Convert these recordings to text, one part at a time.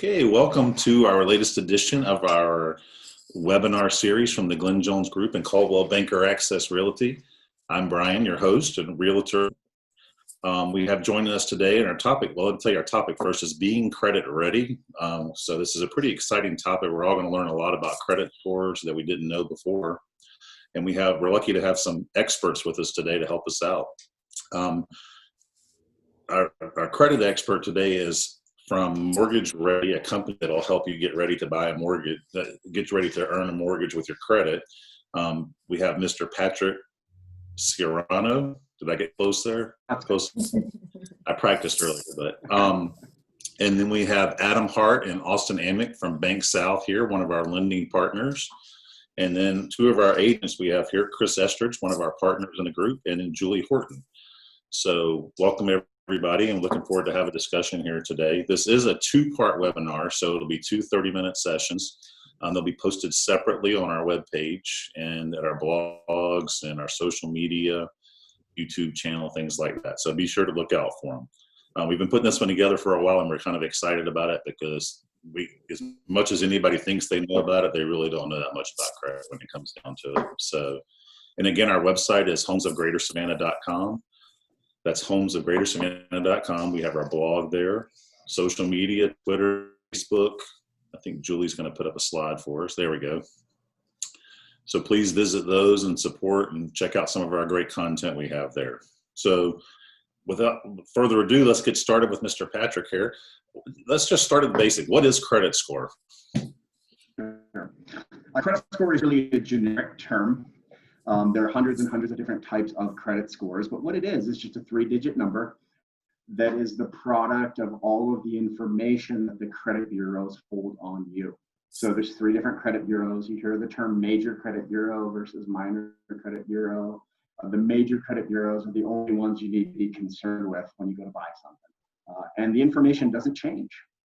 Okay, welcome to our latest edition of our webinar series from the Glenn Jones Group and Caldwell Banker Access Realty. I'm Brian, your host and realtor. We have joining us today and our topic, well, let me tell you our topic first is being credit ready. So this is a pretty exciting topic. We're all going to learn a lot about credit scores that we didn't know before. And we're lucky to have some experts with us today to help us out. Our credit expert today is from Mortgage Ready, a company that will help you get ready to buy a mortgage, get ready to earn a mortgage with your credit. We have Mr. Patrick Sciarrano. Did I get close there? Close. I practiced earlier, but and then we have Adam Hart and Austin Amick from Bank South here, one of our lending partners. And then two of our agents we have here, Chris Estridge, one of our partners in the group, and then Julie Horton. So welcome everybody, and looking forward to have a discussion here today. This is a two-part webinar, so it'll be two 30-minute sessions. They'll be posted separately on our webpage and at our blogs and our social media, YouTube channel, things like that. So be sure to look out for them. We've been putting this one together for a while, and we're kind of excited about it because as much as anybody thinks they know about it, they really don't know that much about credit when it comes down to it. So, and again, our website is homesofgreatersavannah.com. That's homesofgreatersavannah.com. We have our blog there, social media, Twitter, Facebook. I think Julie's going to put up a slide for us. There we go. So please visit those and support and check out some of our great content we have there. So without further ado, let's get started with Mr. Patrick here. Let's just start at the basic. What is credit score? A credit score is really a generic term. There are hundreds and hundreds of different types of credit scores, but what it is just a three-digit number that is the product of all of the information that the credit bureaus hold on you. So there's three different credit bureaus. You hear the term major credit bureau versus minor credit bureau. The major credit bureaus are the only ones you need to be concerned with when you go to buy something. And the information doesn't change.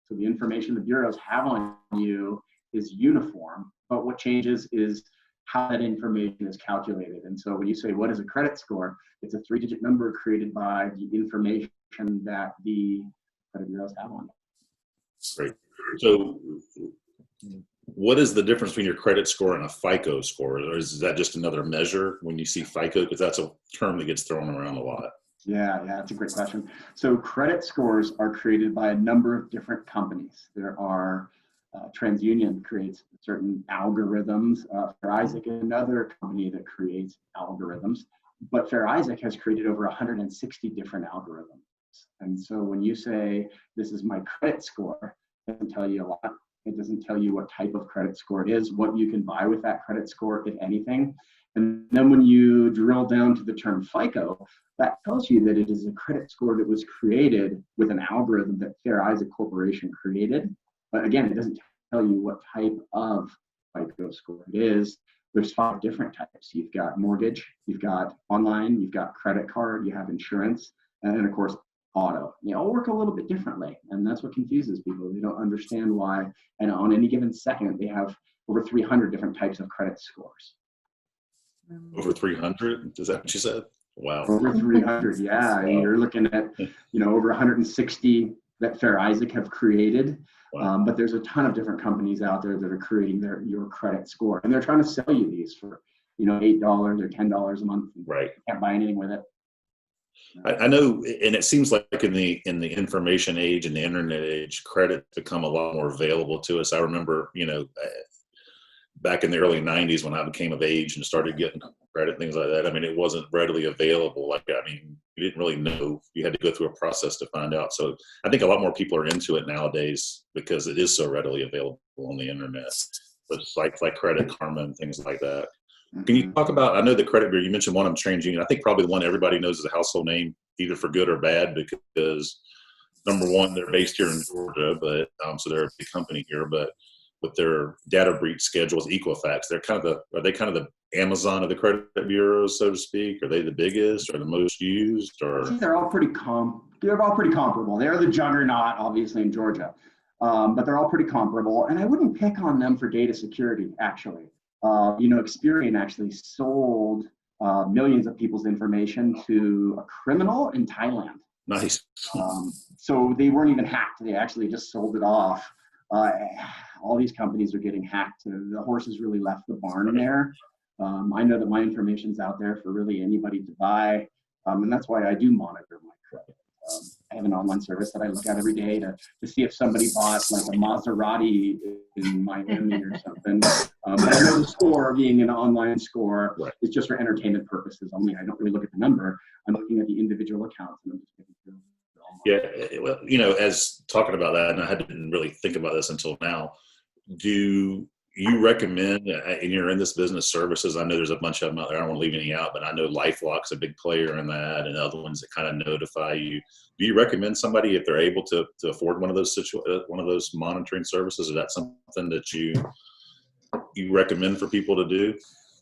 So the information the bureaus have on you is uniform, but what changes is how that information is calculated. And so when you say, what is a credit score? It's a three-digit number created by the information that the credit bureaus have on it. Great. So what is the difference between your credit score and a FICO score? Or is that just another measure when you see FICO? Because that's a term that gets thrown around a lot. Yeah, that's a great question. So credit scores are created by a number of different companies. There are TransUnion creates certain algorithms. Fair Isaac is another company that creates algorithms. But Fair Isaac has created over 160 different algorithms. And so when you say, this is my credit score, it doesn't tell you a lot. It doesn't tell you what type of credit score it is, what you can buy with that credit score, if anything. And then when you drill down to the term FICO, that tells you that it is a credit score that was created with an algorithm that Fair Isaac Corporation created. But again, it doesn't tell you what type of FICO score it is. There's 5 different types. You've got mortgage, you've got online, you've got credit card, you have insurance, and then of course, auto. They all work a little bit differently, and that's what confuses people. They don't understand why, and on any given second, they have over 300 different types of credit scores. Over 300? Is that what you said? Wow. Over 300, yeah. Wow. You're looking at, over 160 that Fair Isaac have created. Wow. But there's a ton of different companies out there that are creating your credit score, and they're trying to sell you these for, $8 or $10 a month. Right. You can't buy anything with it. I know, and it seems like in the information age and the internet age, credit's become a lot more available to us. I remember, back in the early 90s when I became of age and started getting credit, things like that. I mean, it wasn't readily available. You didn't really know. You had to go through a process to find out. So I think a lot more people are into it nowadays because it is so readily available on the internet. But sites like Credit Karma and things like that. Can you talk about, I know the credit bureau, you mentioned one of them, TransUnion. I think probably the one everybody knows is a household name, either for good or bad, because number one, they're based here in Georgia, but so they're a big company here, but with their data breach schedules, Equifax, are they kind of the Amazon of the credit bureaus, so to speak? Are they the biggest or the most used? Or they're all pretty comparable. They're the juggernaut, obviously, in Georgia, but they're all pretty comparable. And I wouldn't pick on them for data security, actually. Experian actually sold millions of people's information to a criminal in Thailand. Nice. So they weren't even hacked. They actually just sold it off all these companies are getting hacked. The horse has really left the barn there. I know that my information's out there for really anybody to buy, and that's why I do monitor my credit. I have an online service that I look at every day to see if somebody bought like a Maserati in Miami or something. But I know the score, being an online score, is just for entertainment purposes only. I don't really look at the number. I'm looking at the individual accounts, and I'm just making sure. Yeah, well, you know, as talking about that, and I didn't really think about this until now. Do you recommend, and you're in this business services, I know there's a bunch of them out there, I don't want to leave any out, but I know LifeLock's a big player in that, and other ones that kind of notify you. Do you recommend somebody, if they're able to afford one of those monitoring services? Is that something that you recommend for people to do?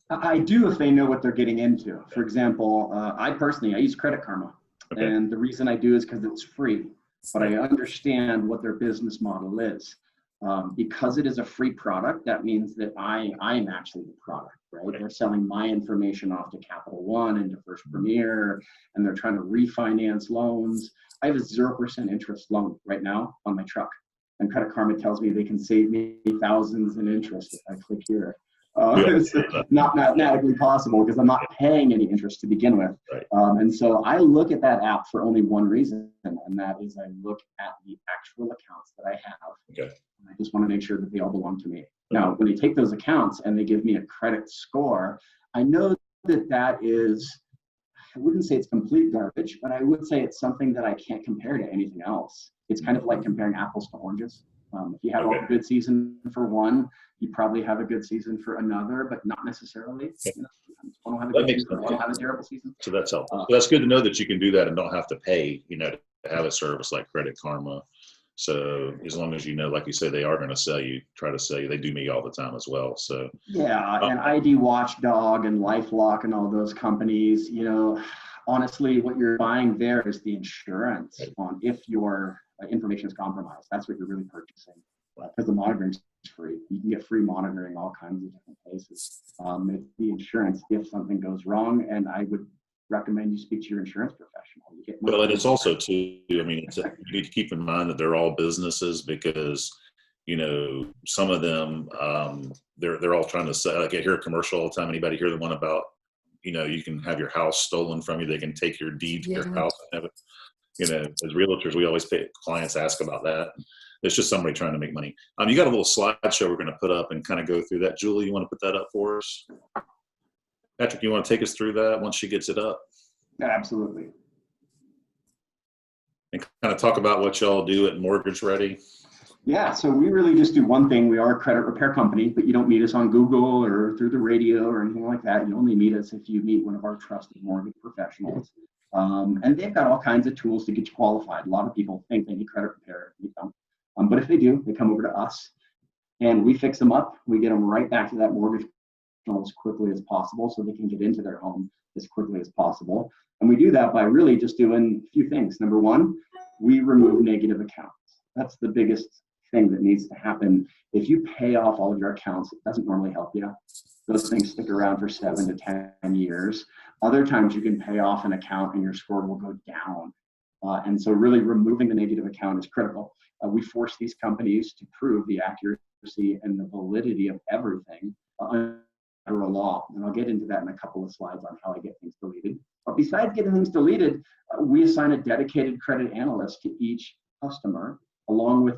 I do, if they know what they're getting into. For example, I use Credit Karma. Okay. And the reason I do is because it's free, but I understand what their business model is. Because it is a free product, that means that I'm actually the product, right? They're selling my information off to Capital One and to First Premier, and they're trying to refinance loans. I have a 0% interest loan right now on my truck, and Credit Karma tells me they can save me thousands in interest if I click here. It's not mathematically possible because I'm not paying any interest to begin with. Right. And so I look at that app for only one reason, and that is I look at the actual accounts that I have. Okay. I just want to make sure that they all belong to me. Now, when they take those accounts and they give me a credit score, I know that is, I wouldn't say it's complete garbage, but I would say it's something that I can't compare to anything else. It's kind of like comparing apples to oranges. If you have a good season for one, you probably have a good season for another, but not necessarily. You know, one will have a good season, one will have a terrible season. So that's helpful. So that's good to know that you can do that and don't have to pay, you know, to have a service like Credit Karma. So as long as you know, like you say, they are going to try to sell you. They do me all the time as well. So yeah, and ID Watchdog and LifeLock and all those companies, you know, honestly, what you're buying there is the insurance on if your information is compromised. That's what you're really purchasing, because the monitoring is free. You can get free monitoring all kinds of different places. It's the insurance if something goes wrong, and I would recommend you speak to your insurance professional. Well, and it's also too, I mean, you need to keep in mind that they're all businesses, because, you know, some of them, they're all trying to sell. Like I hear a commercial all the time. Anybody hear the one about, you know, you can have your house stolen from you. They can take your deed to your house and have it. You know, as realtors, we always clients ask about that. It's just somebody trying to make money. You got a little slideshow we're going to put up and kind of go through that. Julie, you want to put that up for us? Patrick, you want to take us through that once she gets it up? Absolutely. And kind of talk about what y'all do at Mortgage Ready. Yeah, so we really just do one thing. We are a credit repair company, but you don't meet us on Google or through the radio or anything like that. You only meet us if you meet one of our trusted mortgage professionals. And they've got all kinds of tools to get you qualified. A lot of people think they need credit repair. They don't. But if they do, they come over to us and we fix them up. We get them right back to that mortgage as quickly as possible so they can get into their home as quickly as possible. And we do that by really just doing a few things. Number one, we remove negative accounts. That's the biggest thing that needs to happen. If you pay off all of your accounts, it doesn't normally help you. Those things stick around for 7 to 10 years. Other times you can pay off an account and your score will go down. And so really removing the negative account is critical. We force these companies to prove the accuracy and the validity of everything under a law. And I'll get into that in a couple of slides on how I get things deleted. But besides getting things deleted, we assign a dedicated credit analyst to each customer, along with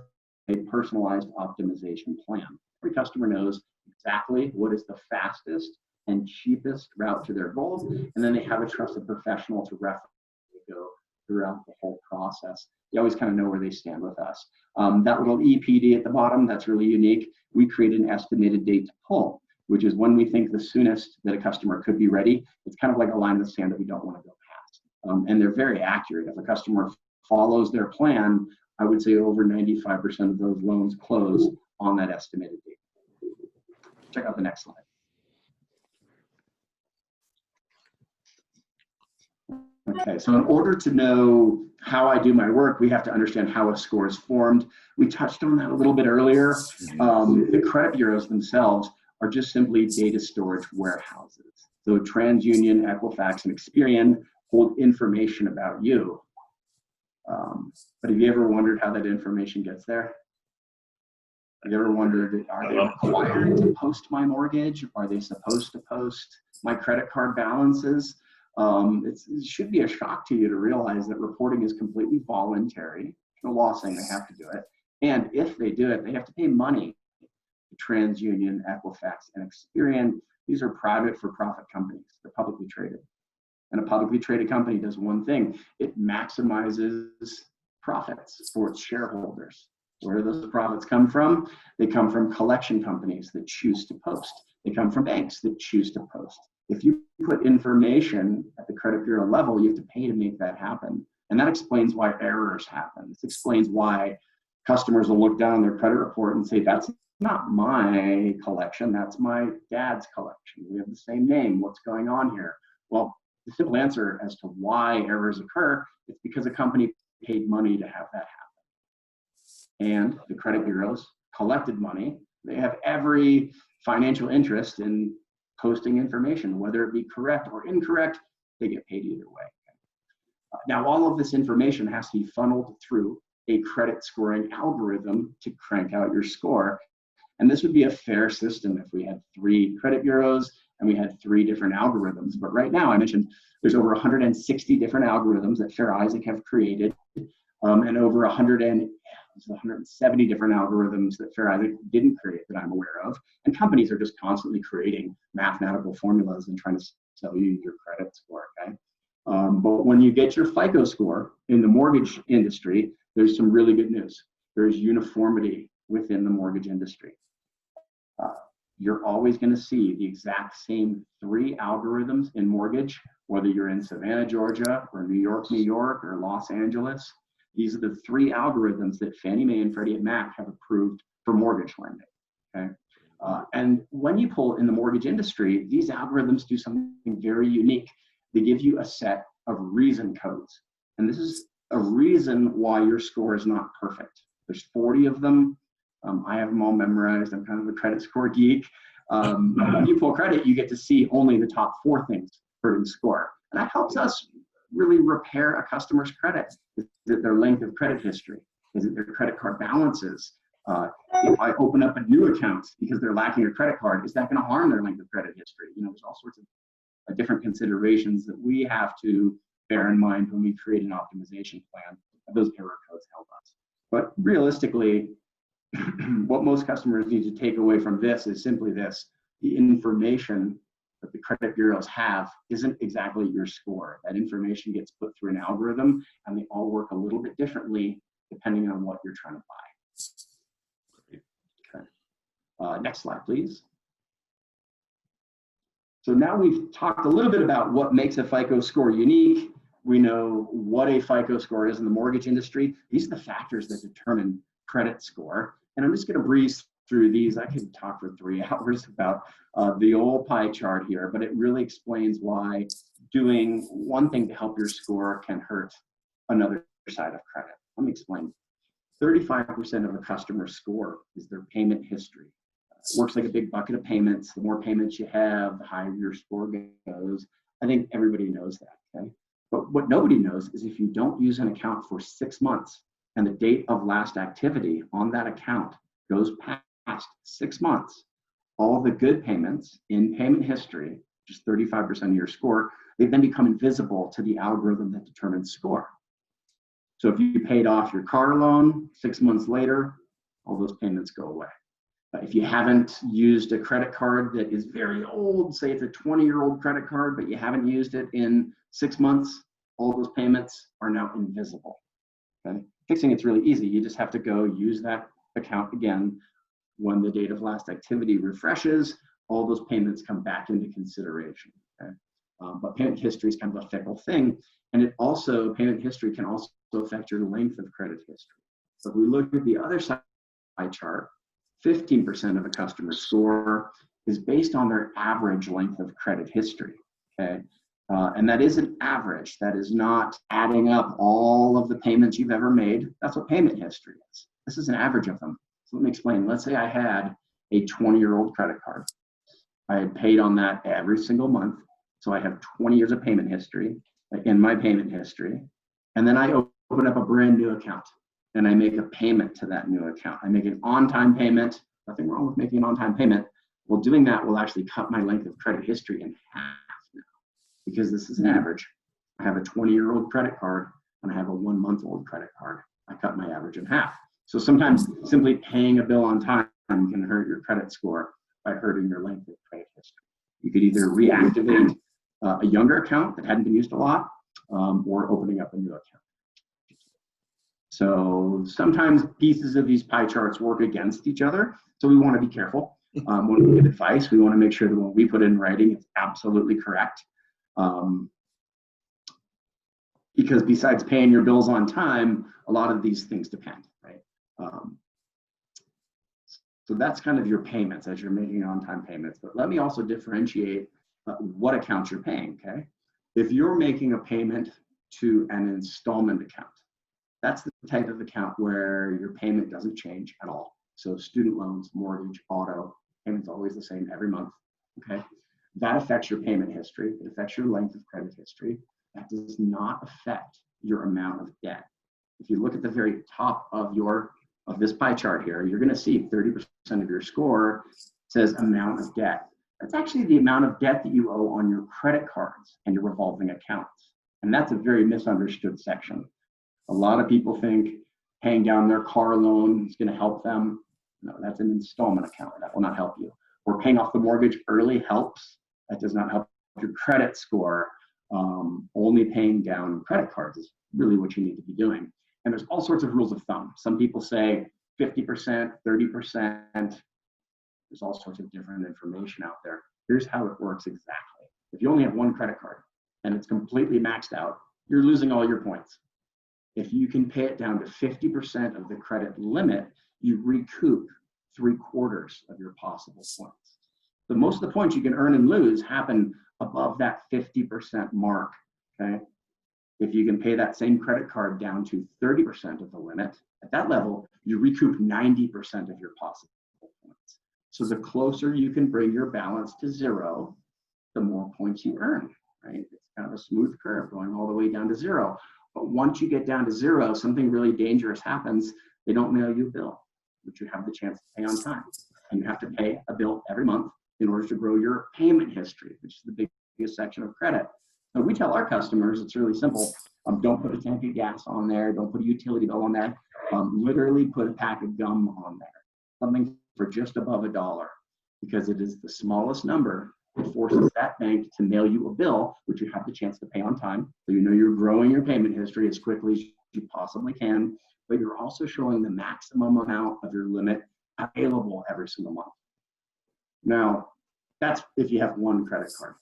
a personalized optimization plan. Every customer knows exactly what is the fastest and cheapest route to their goals, and then they have a trusted professional to reference as they go throughout the whole process. You always kind of know where they stand with us. That little EPD at the bottom, that's really unique. We create an estimated date to pull, which is when we think the soonest that a customer could be ready. It's kind of like a line in the sand that we don't want to go past. And they're very accurate. If a customer follows their plan, I would say over 95% of those loans close on that estimated date. Check out the next slide. Okay, so in order to know how I do my work, we have to understand how a score is formed. We touched on that a little bit earlier. The credit bureaus themselves are just simply data storage warehouses. So TransUnion, Equifax, and Experian hold information about you. But have you ever wondered how that information gets there? Have you ever wondered, are they required to post my mortgage? Are they supposed to post my credit card balances? It should be a shock to you to realize that reporting is completely voluntary. No law saying they have to do it. And if they do it, they have to pay money to TransUnion, Equifax, and Experian. These are private for-profit companies. They're publicly traded. And a publicly traded company does one thing. It maximizes profits for its shareholders. Where do those profits come from? They come from collection companies that choose to post. They come from banks that choose to post. If you put information at the credit bureau level, you have to pay to make that happen. And that explains why errors happen. This explains why customers will look down their credit report and say, that's not my collection, that's my dad's collection. We have the same name, what's going on here? Well, the simple answer as to why errors occur, it's because a company paid money to have that happen. And the credit bureaus collected money. They have every financial interest in posting information, whether it be correct or incorrect, they get paid either way. Now, all of this information has to be funneled through a credit scoring algorithm to crank out your score. And this would be a fair system if we had 3 credit bureaus and we had 3 different algorithms. But right now, I mentioned there's over 160 different algorithms that Fair Isaac have created, and over 170 different algorithms that Fair Isaac didn't create that I'm aware of. And companies are just constantly creating mathematical formulas and trying to sell you your credit score, okay? But when you get your FICO score in the mortgage industry, there's some really good news. There's uniformity within the mortgage industry. You're always going to see the exact same 3 algorithms in mortgage, whether you're in Savannah, Georgia, or New York, New York, or Los Angeles. These are the 3 algorithms that Fannie Mae and Freddie Mac have approved for mortgage lending. Okay, and when you pull in the mortgage industry, these algorithms do something very unique. They give you a set of reason codes, and this is a reason why your score is not perfect. There's 40 of them. I have them all memorized. I'm kind of a credit score geek. When you pull credit, you get to see only the top 4 things hurting score. And that helps us really repair a customer's credit. Is it their length of credit history? Is it their credit card balances? If I open up a new account because they're lacking a credit card, is that going to harm their length of credit history? You know, there's all sorts of different considerations that we have to bear in mind when we create an optimization plan. Those error codes help us. But realistically, what most customers need to take away from this is simply this: the information that the credit bureaus have isn't exactly your score. That information gets put through an algorithm, and they all work a little bit differently depending on what you're trying to buy. Okay. Next slide, please. So now we've talked a little bit about what makes a FICO score unique. We know what a FICO score is in the mortgage industry. These are the factors that determine credit score. And I'm just going to breeze through these. I could talk for 3 hours about the old pie chart here, but it really explains why doing one thing to help your score can hurt another side of credit. Let me explain. 35% of a customer's score is their payment history. It works like a big bucket of payments. The more payments you have, the higher your score goes. I think everybody knows that, okay? But what nobody knows is if you don't use an account for 6 months and the date of last activity on that account goes past 6 months, all the good payments in payment history, which is 35% of your score, they then become invisible to the algorithm that determines score. So if you paid off your car loan 6 months later, all those payments go away. If you haven't used a credit card that is very old, say it's a 20-year-old credit card, but you haven't used it in 6 months, all those payments are now invisible. Okay? Fixing it's really easy. You just have to go use that account again. When the date of last activity refreshes, all those payments come back into consideration. Okay? But payment history is kind of a fickle thing. And it also, payment history can also affect your length of credit history. So if we look at the other side of the chart, 15% of a customer's score is based on their average length of credit history, okay? And that is an average. That is not adding up all of the payments you've ever made. That's what payment history is. This is an average of them. So let me explain. Let's say I had a 20-year-old credit card. I had paid on that every single month. So I have 20 years of payment history in my payment history. And then I open up a brand new account. and I make a payment to that new account. I make an on-time payment. Nothing wrong with making an on-time payment. Well, doing that will actually cut my length of credit history in half now, because this is an average. I have a 20-year-old credit card and I have a 1-month-old credit card. I cut my average in half. So sometimes simply paying a bill on time can hurt your credit score by hurting your length of credit history. You could either reactivate a younger account that hadn't been used a lot, or opening up a new account. So sometimes pieces of these pie charts work against each other. So we want to be careful. When we give advice, we want to make sure that when we put it in writing, it's absolutely correct. Because besides paying your bills on time, a lot of these things depend, right? So that's kind of your payments as you're making on-time payments. But let me also differentiate what accounts you're paying, okay? If you're making a payment to an installment account, that's the type of account where your payment doesn't change at all. So student loans, mortgage, auto, payment's always the same every month, okay? That affects your payment history. It affects your length of credit history. That does not affect your amount of debt. If you look at the very top of this pie chart here, you're gonna see 30% of your score says amount of debt. That's actually the amount of debt that you owe on your credit cards and your revolving accounts. And that's a very misunderstood section. A lot of people think paying down their car loan is gonna help them. No, that's an installment account. That will not help you. Or paying off the mortgage early helps. That does not help your credit score. Only paying down credit cards is really what you need to be doing. And there's all sorts of rules of thumb. Some people say 50%, 30%. There's all sorts of different information out there. Here's how it works exactly. If you only have one credit card and it's completely maxed out, you're losing all your points. If you can pay it down to 50% of the credit limit, you recoup 3/4 of your possible points. So most of the points you can earn and lose happen above that 50% mark, okay? If you can pay that same credit card down to 30% of the limit, at that level, you recoup 90% of your possible points. So the closer you can bring your balance to zero, the more points you earn, right? It's kind of a smooth curve going all the way down to zero. But once you get down to zero, something really dangerous happens. They don't mail you a bill, which you have the chance to pay on time. And you have to pay a bill every month in order to grow your payment history, which is the biggest section of credit. So we tell our customers, it's really simple. Don't put a tank of gas on there. Don't put a utility bill on there. Literally put a pack of gum on there. Something for just above $1, because it is the smallest number that forces that bank to mail you a bill, which you have the chance to pay on time. So you know you're growing your payment history as quickly as you possibly can, but you're also showing the maximum amount of your limit available every single month. Now, that's if you have one credit card.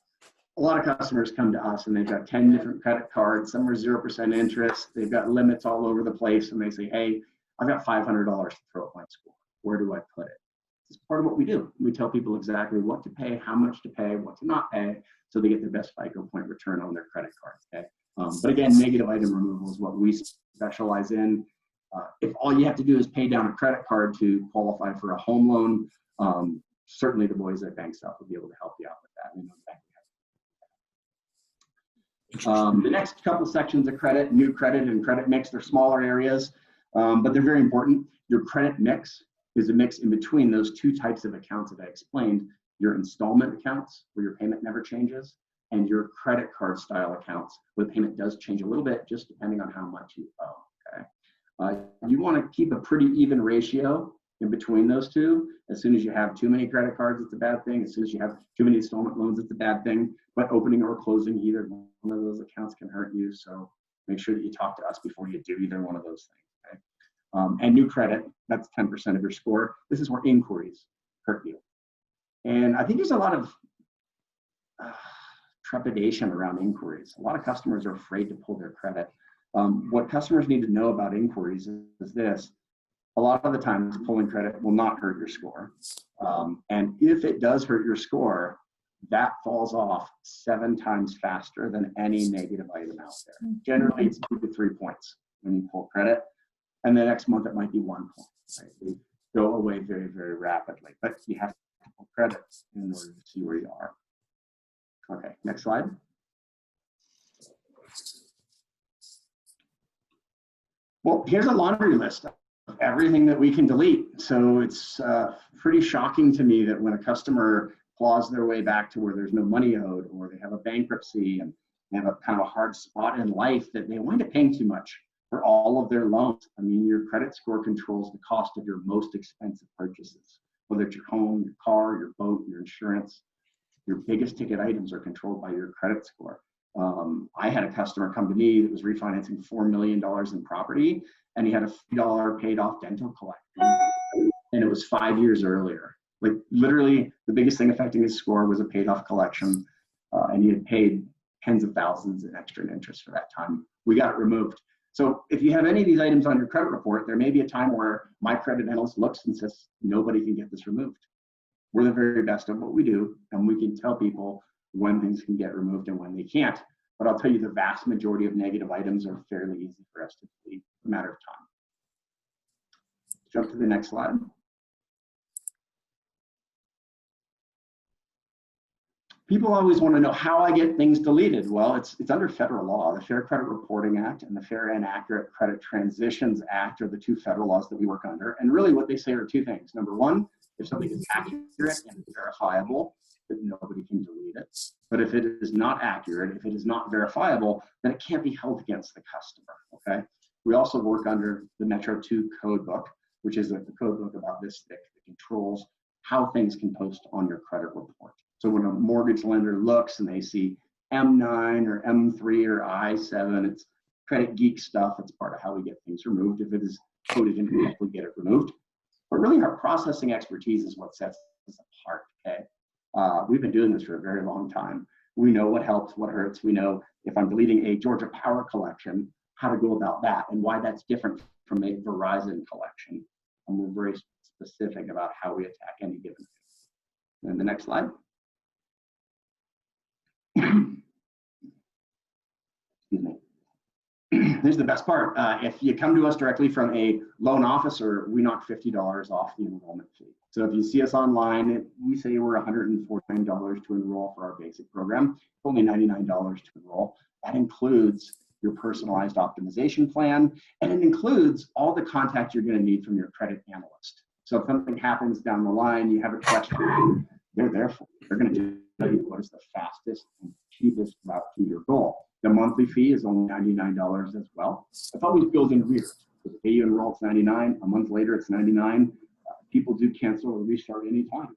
A lot of customers come to us and they've got 10 different credit cards. Some are 0% interest. They've got limits all over the place. And they say, hey, I've got $500 to throw at my score. Where do I put it? It's part of what we do. We tell people exactly what to pay, how much to pay, what to not pay, so they get their best FICO point return on their credit card. Okay. But again, negative item removal is what we specialize in. If all you have to do is pay down a credit card to qualify for a home loan, certainly the boys at BankStop will be able to help you out with that. We know exactly how to do that. The next couple sections of credit, new credit and credit mix, they're smaller areas, but they're very important. Your credit mix is a mix in between those two types of accounts that I explained, your installment accounts where your payment never changes, and your credit card style accounts where the payment does change a little bit just depending on how much you owe, okay? You want to keep a pretty even ratio in between those two. As soon as you have too many credit cards, it's a bad thing. As soon as you have too many installment loans, it's a bad thing. But opening or closing either one of those accounts can hurt you. So make sure that you talk to us before you do either one of those things, okay? And new credit, that's 10% of your score. This is where inquiries hurt you. And I think there's a lot of trepidation around inquiries. A lot of customers are afraid to pull their credit. What customers need to know about inquiries is this. A lot of the times pulling credit will not hurt your score. And if it does hurt your score, that falls off 7 times faster than any negative item out there. Generally, it's 2 to 3 points when you pull credit. And the next month, it might be 1 point. Right? They go away very, very rapidly. But you have to pull credit in order to see where you are. Okay, next slide. Well, here's a laundry list of everything that we can delete. So it's pretty shocking to me that when a customer claws their way back to where there's no money owed, or they have a bankruptcy and they have a kind of a hard spot in life, that they wind up paying too much for all of their loans. I mean, your credit score controls the cost of your most expensive purchases, whether it's your home, your car, your boat, your insurance. Your biggest ticket items are controlled by your credit score. I had a customer come to me that was refinancing $4 million in property, and he had a $3 paid off dental collection, and it was 5 years earlier. Like literally, the biggest thing affecting his score was a paid off collection, and he had paid tens of thousands in extra interest for that time. We got it removed. So if you have any of these items on your credit report, there may be a time where my credit analyst looks and says, nobody can get this removed. We're the very best at what we do, and we can tell people when things can get removed and when they can't. But I'll tell you, the vast majority of negative items are fairly easy for us to delete, a matter of time. Jump to the next slide. People always want to know how I get things deleted. Well, it's under federal law. The Fair Credit Reporting Act and the Fair and Accurate Credit Transitions Act are the two federal laws that we work under. And really what they say are two things. Number one, if something is accurate and verifiable, then nobody can delete it. But if it is not accurate, if it is not verifiable, then it can't be held against the customer, okay? We also work under the Metro 2 code book, which is a code book about this thick that controls how things can post on your credit report. So when a mortgage lender looks and they see M9 or M3 or I7, it's credit geek stuff. It's part of how we get things removed. If it is coded incorrectly, we get it removed. But really our processing expertise is what sets us apart, okay? We've been doing this for a very long time. We know what helps, what hurts. We know if I'm deleting a Georgia Power collection, how to go about that and why that's different from a Verizon collection. And we're very specific about how we attack any given thing. And the next slide. Excuse me. Here's the best part. If you come to us directly from a loan officer, we knock $50 off the enrollment fee. So if you see us online, we say we're $149 to enroll for our basic program. It's only $99 to enroll. That includes your personalized optimization plan, and it includes all the contact you're going to need from your credit analyst. So if something happens down the line, you have a question, they're there for you. They're going to tell you what is the fastest and cheapest route to your goal. The monthly fee is only $99 as well. It's always billed in arrears. So the day you enroll, it's $99. A month later, it's $99. People do cancel or restart anytime.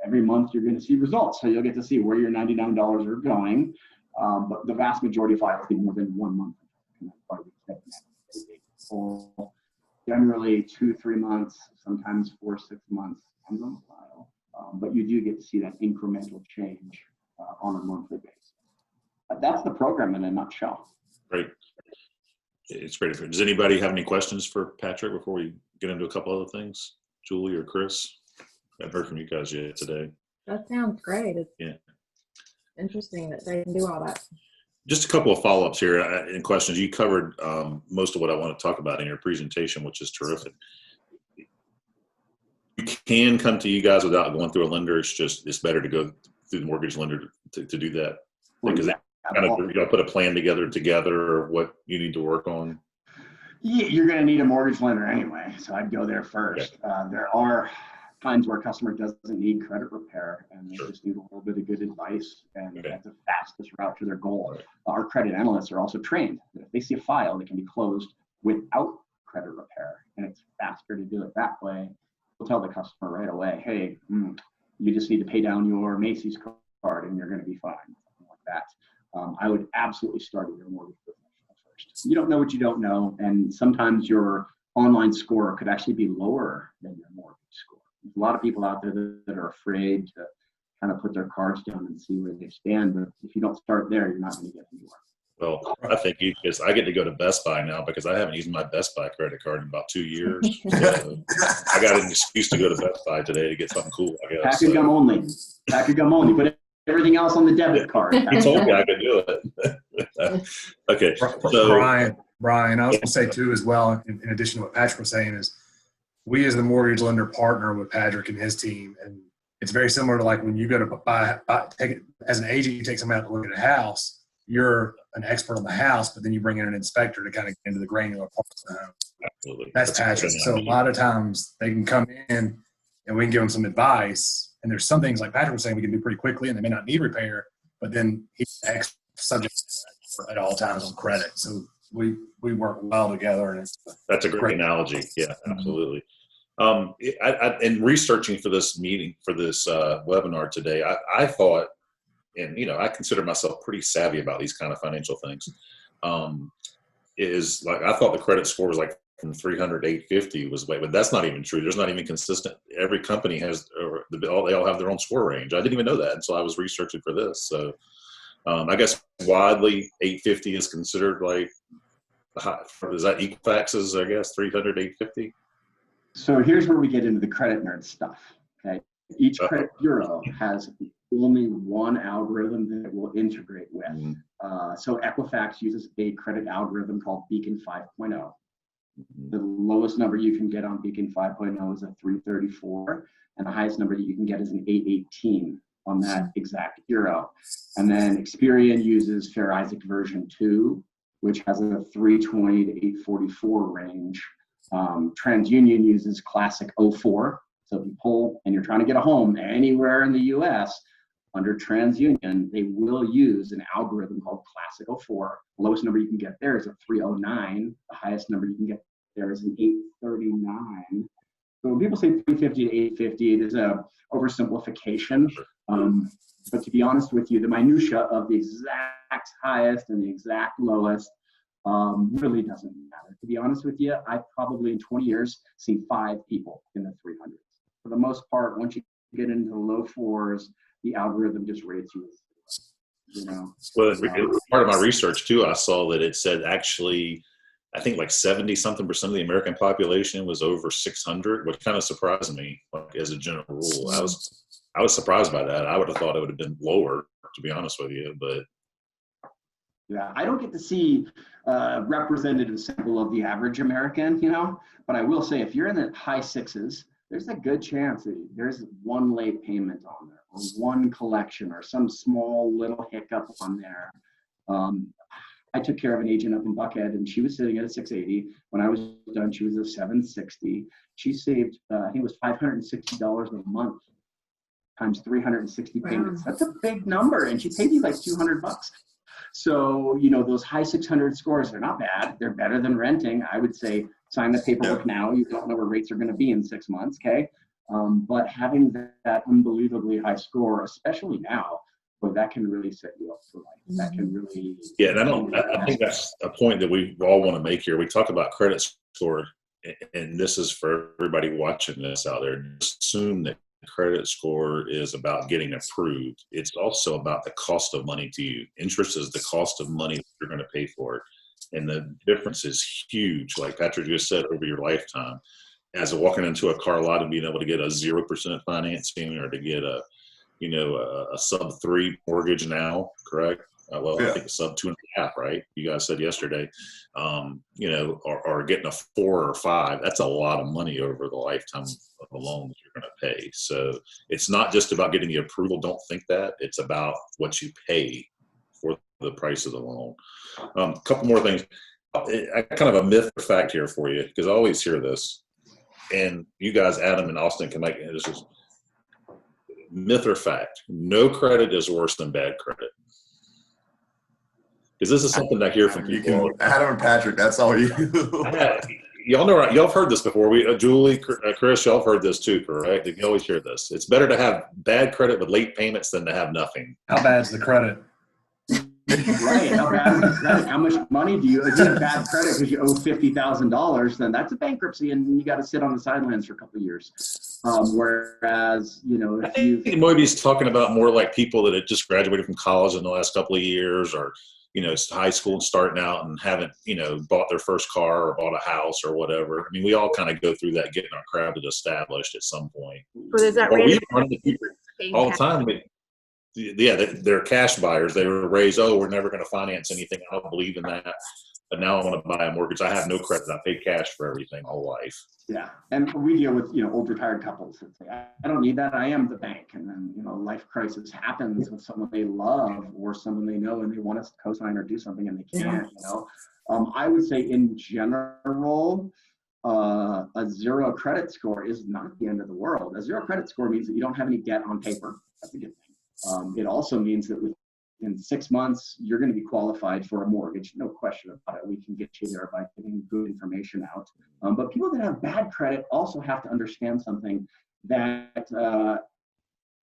Every month, you're going to see results. So you'll get to see where your $99 are going. But the vast majority of files take more than 1 month. So generally 2-3 months, sometimes 4-6 months, depends on the file. But you do get to see that incremental change on a monthly basis. That's the program in a nutshell. Great. It's great. Does anybody have any questions for Patrick before we get into a couple other things? Julie or Chris? I haven't heard from you guys yet today. That sounds great. It's interesting that they can do all that. Just a couple of follow-ups here and questions. You covered most of what I want to talk about in your presentation, which is terrific. You can come to you guys without going through a lender. It's better to go through the mortgage lender to do that. Because kind of, you got to put a plan together of what you need to work on. Yeah, you're going to need a mortgage lender anyway, so I'd go there first. Okay. There are times where a customer doesn't need credit repair and they just need a little bit of good advice, and that's the fastest route to their goal. Right. Our credit analysts are also trained that if they see a file that can be closed without credit repair, and it's faster to do it that way, we'll tell the customer right away, hey, you just need to pay down your Macy's card and you're going to be fine, something like that. I would absolutely start with your mortgage professional first. You don't know what you don't know, and sometimes your online score could actually be lower than your mortgage score. There's a lot of people out there that are afraid to kind of put their cards down and see where they stand, but if you don't start there, you're not going to get anywhere. Well, I think because I get to go to Best Buy now because I haven't used my Best Buy credit card in about 2 years. So I got an excuse to go to Best Buy today to get something cool, I guess. Pack of gum only. Pack of gum only. Put everything else on the debit card. You told me I could do it. Okay. So Brian, I was going to say too as well, in addition to what Patrick was saying, is we as the mortgage lender partner with Patrick and his team, and it's very similar to like when you go to take it as an agent, you take somebody out to look at a house. you're an expert on the house, but then you bring in an inspector to kind of get into the granular parts of the home. Absolutely. That's a good Patrick. So a analogy. lot of times they can come in and we can give them some advice. And there's some things like Patrick was saying we can do pretty quickly and they may not need repair, but then he's subject at all times on credit. So we work well together. And it's That's a great analogy. Yeah, absolutely. In researching for this meeting, for this webinar today, I thought, and I consider myself pretty savvy about these kind of financial things. Is like I thought the credit score was like from 300 to 850 was way, but that's not even true. There's not even consistent. Every company has, they all have their own score range. I didn't even know that until I was researching for this. So I guess widely 850 is considered like is that Equifax's, I guess, 300 850? So here's where we get into the credit nerd stuff. Okay, each credit bureau has only one algorithm that it will integrate with. So Equifax uses a credit algorithm called Beacon 5.0. The lowest number you can get on Beacon 5.0 is a 334, and the highest number that you can get is an 818 on that exact bureau. And then Experian uses Fair Isaac version 2, which has a 320 to 844 range. TransUnion uses Classic 04. So if you pull and you're trying to get a home anywhere in the US, under TransUnion, they will use an algorithm called Classic 04. The lowest number you can get there is a 309. The highest number you can get there is an 839. So when people say 350 to 850, it is a oversimplification. But to be honest with you, the minutia of the exact highest and the exact lowest really doesn't matter. To be honest with you, I've probably in 20 years seen 5 people in the 300s. For the most part, once you get into the low 4s, the algorithm just rates you. Well, part of my research too, I saw that it said actually, I think like 70-something% of the American population was over 600, which kind of surprised me. Like as a general rule, I was surprised by that. I would have thought it would have been lower, to be honest with you. But yeah, I don't get to see a representative sample of the average American, But I will say, if you're in the high 6s, there's a good chance that there's one late payment on there, or one collection, or some small little hiccup on there. I took care of an agent up in Buckhead, and she was sitting at a 680. When I was done, she was a 760. She saved, I think it was $560 a month times 360 payments. That's a big number, and she paid me like $200. So, those high 600 scores, they're not bad. They're better than renting. I would say sign the paperwork now. You don't know where rates are going to be in 6 months, okay? But having that unbelievably high score, especially now, well, that can really set you up for life. That can really... Yeah, and I think that's a point that we all want to make here. We talk about credit score, and this is for everybody watching this out there. Just assume that credit score is about getting approved. It's also about the cost of money to you. Interest is the cost of money that you're going to pay for it. And the difference is huge, like Patrick just said, over your lifetime. As walking into a car lot and being able to get a 0% financing or to get a sub-3 mortgage now, correct? I think a sub 2.5, right? You guys said yesterday, or getting a 4 or 5. That's a lot of money over the lifetime of the loan that you're going to pay. So it's not just about getting the approval. Don't think that. It's about what you pay for the price of the loan. A couple more things. Kind of a myth or fact here for you, because I always hear this, and you guys, Adam and Austin, can make this is myth or fact. No credit is worse than bad credit. Because this is something I hear from people. Adam and Patrick, that's all you. Y'all know, y'all have heard this before. Julie, Chris, y'all have heard this too, correct? You always hear this. It's better to have bad credit with late payments than to have nothing. How bad's the credit? Right. How bad is the credit? How much money do you? If you have bad credit because you owe $50,000, then that's a bankruptcy, and you got to sit on the sidelines for a couple of years. Whereas, if you, I think Moby's talking about more like people that had just graduated from college in the last couple of years, or it's high school and starting out and haven't, bought their first car or bought a house or whatever. I mean, we all kind of go through that, getting our credit established at some point. So there's that we run into people all the time. They're cash buyers. They were raised, we're never going to finance anything. I don't believe in that. but now I want to buy a mortgage. I have no credit. I pay cash for everything all life. Yeah, and we deal with old retired couples that say, I don't need that. I am the bank. And then life crisis happens with someone they love or someone they know, and they want us to co-sign or do something, and they can't. I would say in general, a zero credit score is not the end of the world. A zero credit score means that you don't have any debt on paper. That's a good thing. It also means that in 6 months, you're going to be qualified for a mortgage. No question about it. We can get you there by getting good information out. But people that have bad credit also have to understand something, that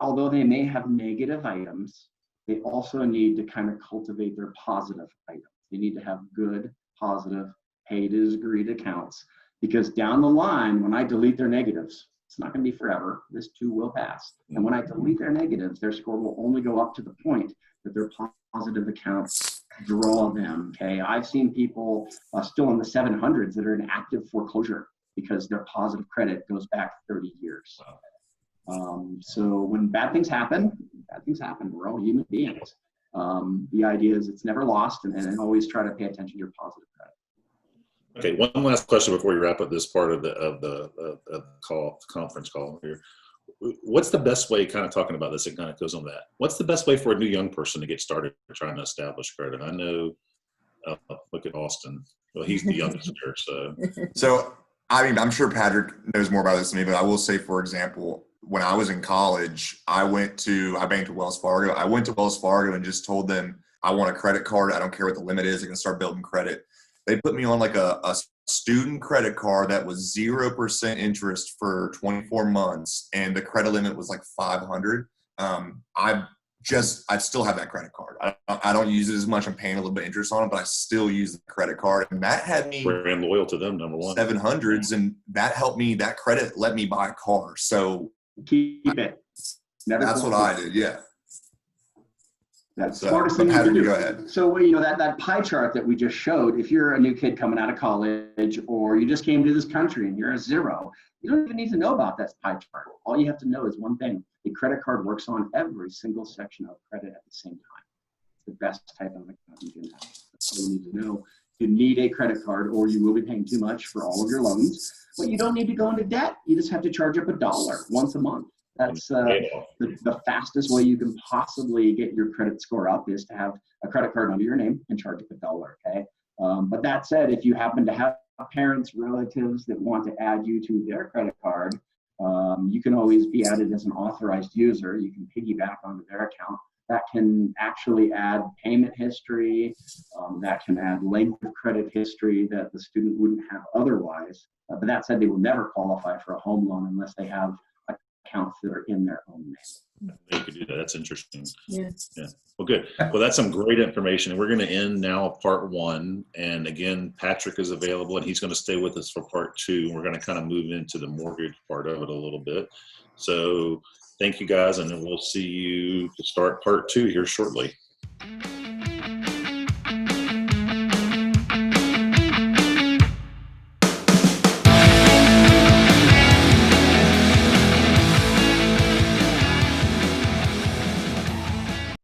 although they may have negative items, they also need to kind of cultivate their positive items. They need to have good, positive, paid as agreed accounts, because down the line, when I delete their negatives, it's not going to be forever. This too will pass. And when I delete their negatives, their score will only go up to the point that their positive accounts draw them. Okay, I've seen people still in the 700s that are in active foreclosure because their positive credit goes back 30 years. So when bad things happen. We're all human beings. The idea is it's never lost, and always try to pay attention to your positive credit. Okay, one last question before we wrap up this part of the conference call here. What's the best way, kind of talking about this, it kind of goes on that. What's the best way for a new young person to get started trying to establish credit? I know, look at Austin. Well, he's the youngest here, so. So, I mean, I'm sure Patrick knows more about this than me, but I will say, for example, when I was in college, I banked with Wells Fargo. I went to Wells Fargo and just told them, I want a credit card. I don't care what the limit is. I can start building credit. They put me on like a student credit card that was 0% interest for 24 months, and the credit limit was like 500. I still have that credit card. I don't use it as much. I'm paying a little bit of interest on it, but I still use the credit card, and that had me brand loyal to them, number one. 700s, and that helped me. That credit let me buy a car. So keep it. Never. That's what I did. Yeah. That's the smartest thing you can do. Go ahead. So, that pie chart that we just showed, if you're a new kid coming out of college, or you just came to this country and you're a zero, you don't even need to know about that pie chart. All you have to know is one thing: a credit card works on every single section of credit at the same time. It's the best type of account you can have. That's all you need to know. You need a credit card, or you will be paying too much for all of your loans. But you don't need to go into debt. You just have to charge up $1 once a month. That's the fastest way you can possibly get your credit score up, is to have a credit card under your name and charge up $1, okay? But that said, if you happen to have parents, relatives that want to add you to their credit card, you can always be added as an authorized user. You can piggyback onto their account. That can actually add payment history. That can add length of credit history that the student wouldn't have otherwise. But that said, they will never qualify for a home loan unless they have accounts that are in their own name. You could do that. That's interesting. Yeah. Well, good. Well, that's some great information. We're going to end now part 1. And again, Patrick is available, and he's going to stay with us for part 2. We're going to kind of move into the mortgage part of it a little bit. So thank you guys, and then we'll see you to start part 2 here shortly.